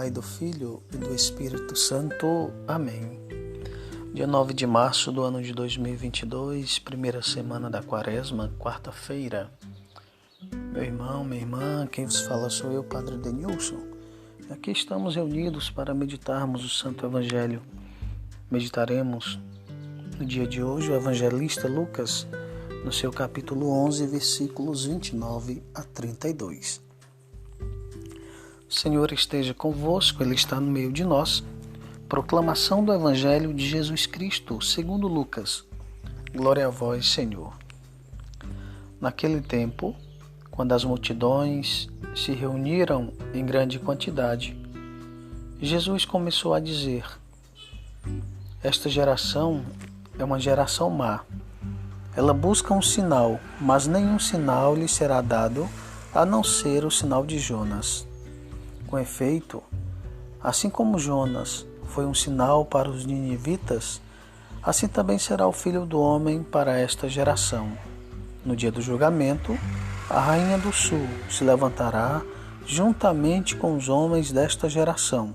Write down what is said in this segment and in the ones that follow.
Pai, do Filho e do Espírito Santo. Amém. Dia 9 de março do ano de 2022, primeira semana da Quaresma, quarta-feira. Meu irmão, minha irmã, quem vos fala sou eu, Padre Denilson. Aqui estamos reunidos para meditarmos o Santo Evangelho. Meditaremos no dia de hoje o evangelista Lucas, no seu capítulo 11, versículos 29 a 32. O Senhor esteja convosco, Ele está no meio de nós. Proclamação do Evangelho de Jesus Cristo, segundo Lucas. Glória a vós, Senhor. Naquele tempo, quando as multidões se reuniram em grande quantidade, Jesus começou a dizer: esta geração é uma geração má. Ela busca um sinal, mas nenhum sinal lhe será dado, a não ser o sinal de Jonas. Com efeito, assim como Jonas foi um sinal para os ninivitas, assim também será o Filho do Homem para esta geração. No dia do julgamento, a rainha do sul se levantará juntamente com os homens desta geração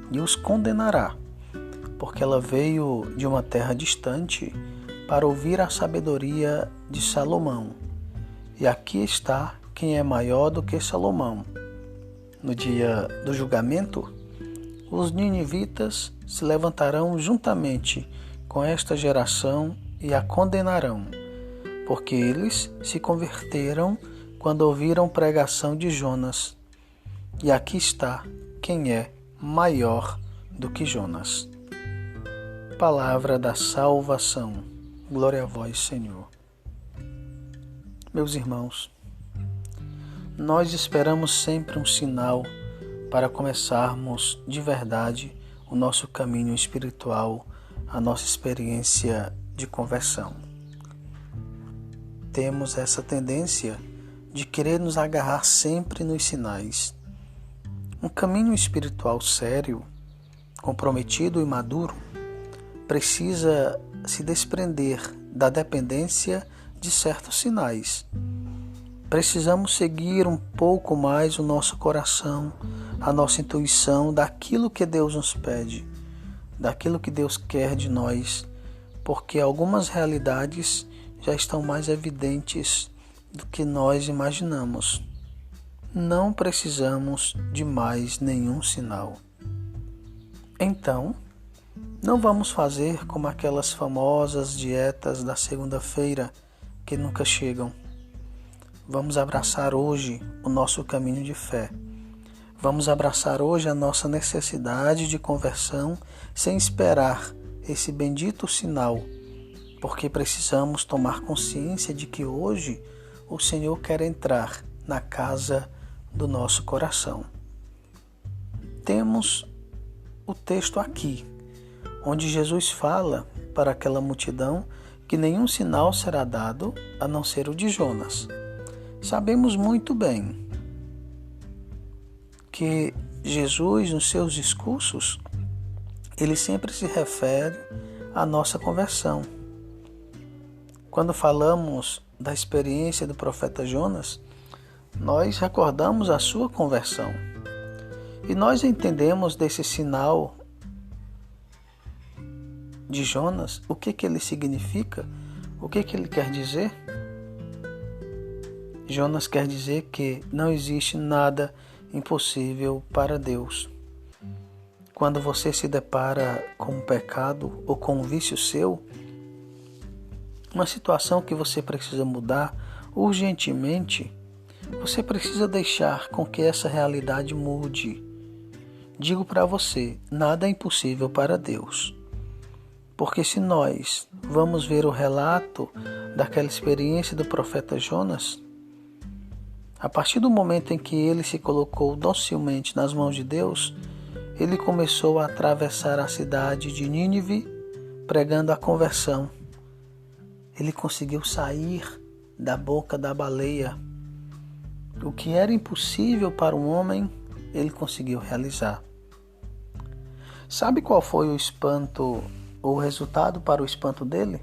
e os condenará, porque ela veio de uma terra distante para ouvir a sabedoria de Salomão. E aqui está quem é maior do que Salomão. No dia do julgamento, os ninivitas se levantarão juntamente com esta geração e a condenarão, porque eles se converteram quando ouviram pregação de Jonas. E aqui está quem é maior do que Jonas. Palavra da salvação. Glória a vós, Senhor. Meus irmãos, nós esperamos sempre um sinal para começarmos de verdade o nosso caminho espiritual, a nossa experiência de conversão. Temos essa tendência de querer nos agarrar sempre nos sinais. Um caminho espiritual sério, comprometido e maduro precisa se desprender da dependência de certos sinais. Precisamos seguir um pouco mais o nosso coração, a nossa intuição daquilo que Deus nos pede, daquilo que Deus quer de nós, porque algumas realidades já estão mais evidentes do que nós imaginamos. Não precisamos de mais nenhum sinal. Então, não vamos fazer como aquelas famosas dietas da segunda-feira que nunca chegam. Vamos abraçar hoje o nosso caminho de fé. Vamos abraçar hoje a nossa necessidade de conversão sem esperar esse bendito sinal, porque precisamos tomar consciência de que hoje o Senhor quer entrar na casa do nosso coração. Temos o texto aqui, onde Jesus fala para aquela multidão que nenhum sinal será dado a não ser o de Jonas. Sabemos muito bem que Jesus, nos seus discursos, ele sempre se refere à nossa conversão. Quando falamos da experiência do profeta Jonas, nós recordamos a sua conversão. E nós entendemos desse sinal de Jonas, o que ele significa, o que ele quer dizer. Jonas quer dizer que não existe nada impossível para Deus. Quando você se depara com um pecado ou com um vício seu, uma situação que você precisa mudar urgentemente, você precisa deixar com que essa realidade mude. Digo para você, nada é impossível para Deus. Porque se nós vamos ver o relato daquela experiência do profeta Jonas, a partir do momento em que ele se colocou docilmente nas mãos de Deus, ele começou a atravessar a cidade de Nínive pregando a conversão. Ele conseguiu sair da boca da baleia. O que era impossível para um homem, ele conseguiu realizar. Sabe qual foi o espanto, ou o resultado para o espanto dele?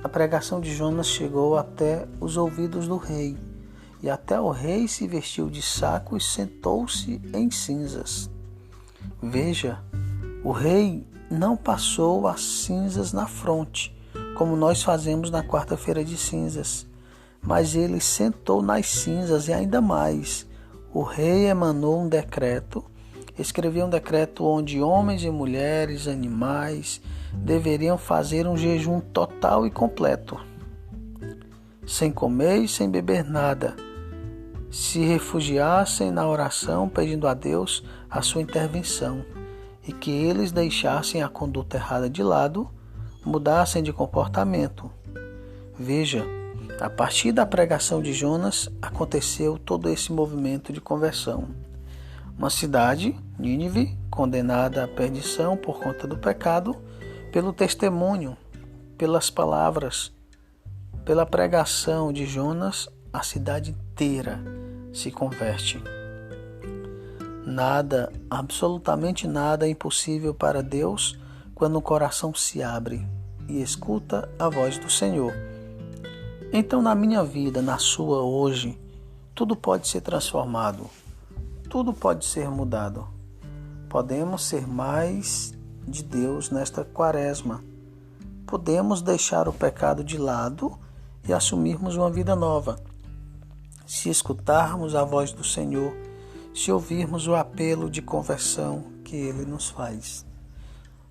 A pregação de Jonas chegou até os ouvidos do rei. e até o rei se vestiu de saco e sentou-se em cinzas. Veja, o rei não passou as cinzas na fronte, como nós fazemos na quarta-feira de cinzas, mas ele sentou nas cinzas e ainda mais. O rei emanou um decreto, escreveu um decreto onde homens e mulheres, animais, deveriam fazer um jejum total e completo, sem comer e sem beber nada, se refugiassem na oração pedindo a Deus a sua intervenção e que eles deixassem a conduta errada de lado, mudassem de comportamento. Veja, a partir da pregação de Jonas aconteceu todo esse movimento de conversão. Uma cidade, Nínive, condenada à perdição por conta do pecado, pelo testemunho, pelas palavras, pela pregação de Jonas, a cidade inteira se converte. Nada, absolutamente nada é impossível para Deus quando o coração se abre e escuta a voz do Senhor. Então, na minha vida, na sua hoje, tudo pode ser transformado, tudo pode ser mudado. Podemos ser mais de Deus nesta quaresma. Podemos deixar o pecado de lado e assumirmos uma vida nova. Se escutarmos a voz do Senhor, se ouvirmos o apelo de conversão que Ele nos faz.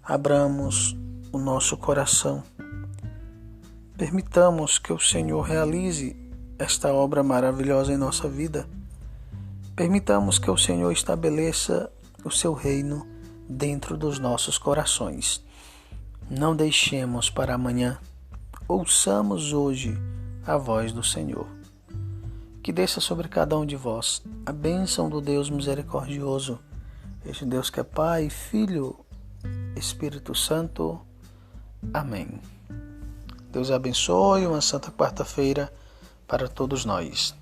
Abramos o nosso coração. Permitamos que o Senhor realize esta obra maravilhosa em nossa vida. Permitamos que o Senhor estabeleça o seu reino dentro dos nossos corações. Não deixemos para amanhã. Ouçamos hoje a voz do Senhor. Que desça sobre cada um de vós a bênção do Deus misericordioso, este Deus que é Pai, Filho, Espírito Santo. Amém. Deus abençoe, uma santa quarta-feira para todos nós.